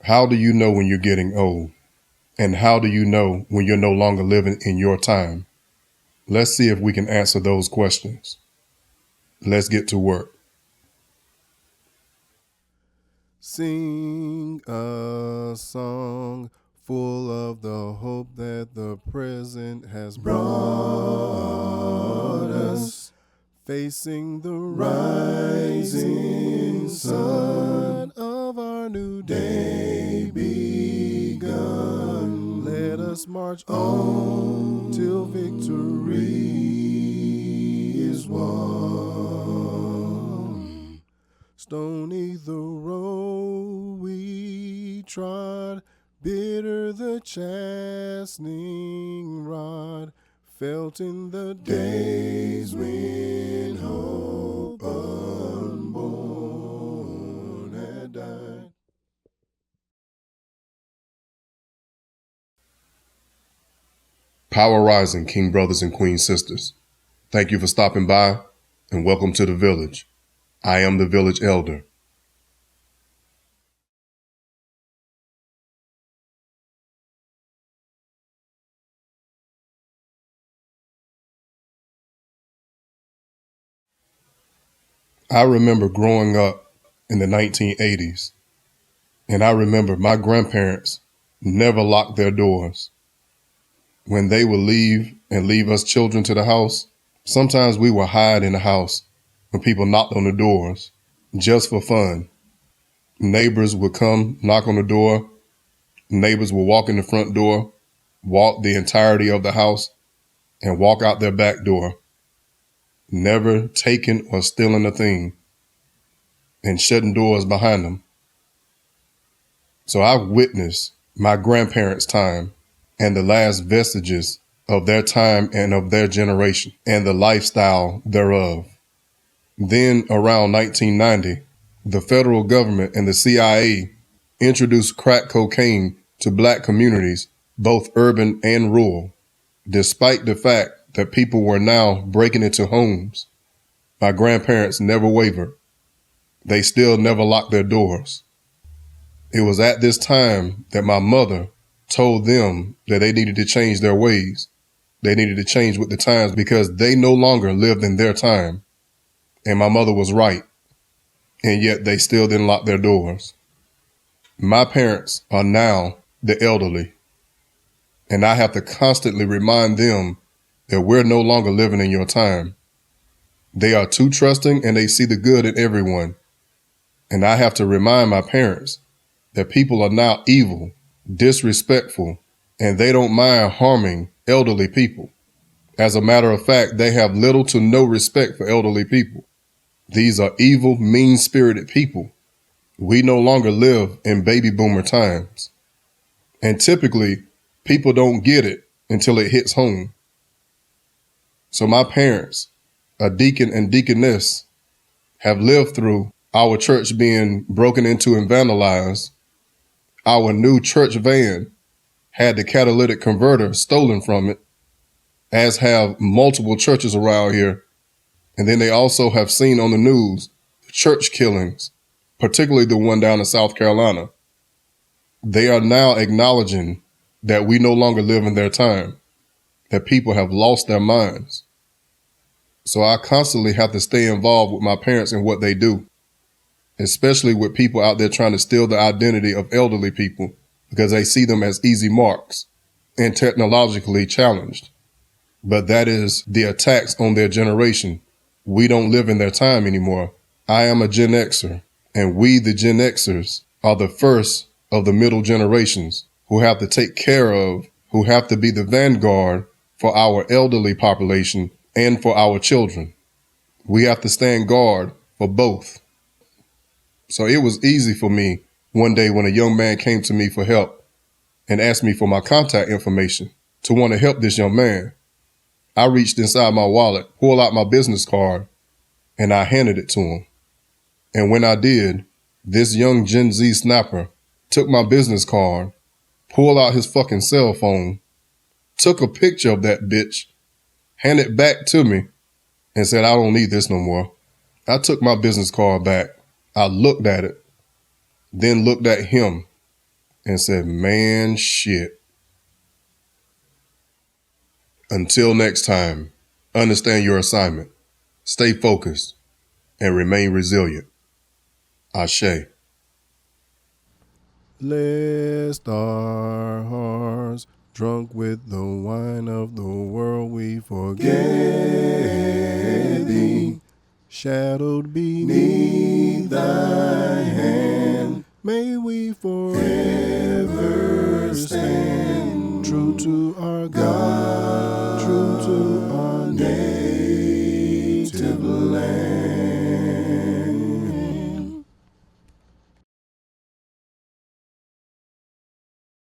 How do you know when you're getting old? And how do you know when you're no longer living in your time? Let's see if we can answer those questions. Let's get to work. Sing a song full of the hope that the present has brought us, facing the rising sun of our new day begun. Let us march on till victory is won. Stony the road we trod, bitter the chastening rod, felt in the days when hope unborn had died. Power rising, King brothers and Queen sisters. Thank you for stopping by and welcome to the village. I am the village elder. I remember growing up in the 1980s, and I remember my grandparents never locked their doors. When they would leave and leave us children to the house, sometimes we would hide in the house when people knocked on the doors, just for fun. Neighbors would come, knock on the door. Neighbors would walk in the front door, walk the entirety of the house, and walk out their back door, never taking or stealing a thing, and shutting doors behind them. So I've witnessed my grandparents' time and the last vestiges of their time and of their generation and the lifestyle thereof. Then around 1990, the federal government and the CIA introduced crack cocaine to black communities, both urban and rural, despite the fact that people were now breaking into homes. My grandparents never wavered. They still never locked their doors. It was at this time that my mother told them that they needed to change their ways. They needed to change with the times because they no longer lived in their time. And my mother was right. And yet they still didn't lock their doors. My parents are now the elderly. And I have to constantly remind them that we're no longer living in your time. They are too trusting and they see the good in everyone. And I have to remind my parents that people are now evil, disrespectful, and they don't mind harming elderly people. As a matter of fact, they have little to no respect for elderly people. These are evil, mean-spirited people. We no longer live in baby boomer times. And typically, people don't get it until it hits home. So my parents, a deacon and deaconess, have lived through our church being broken into and vandalized. Our new church van had the catalytic converter stolen from it, as have multiple churches around here. And then they also have seen on the news church killings, particularly the one down in South Carolina. They are now acknowledging that we no longer live in their time, that people have lost their minds. So I constantly have to stay involved with my parents and what they do, especially with people out there trying to steal the identity of elderly people because they see them as easy marks and technologically challenged. But that is the attacks on their generation. We don't live in their time anymore. I am a Gen Xer, and we, the Gen Xers, are the first of the middle generations who have to take care of, who have to be the vanguard for our elderly population and for our children. We have to stand guard for both. So it was easy for me one day when a young man came to me for help and asked me for my contact information to want to help this young man. I reached inside my wallet, pulled out my business card, and I handed it to him. And when I did, this young Gen Z snapper took my business card, pulled out his fucking cell phone, took a picture of that bitch, handed it back to me, and said, I don't need this no more. I took my business card back. I looked at it, then looked at him, and said, man, shit. Until next time, understand your assignment, stay focused, and remain resilient. Ashe. Lest our hearts, drunk with the wine of the world, we forget thee. Shadowed beneath thy hand, may we forever stand true to our God, true to our name.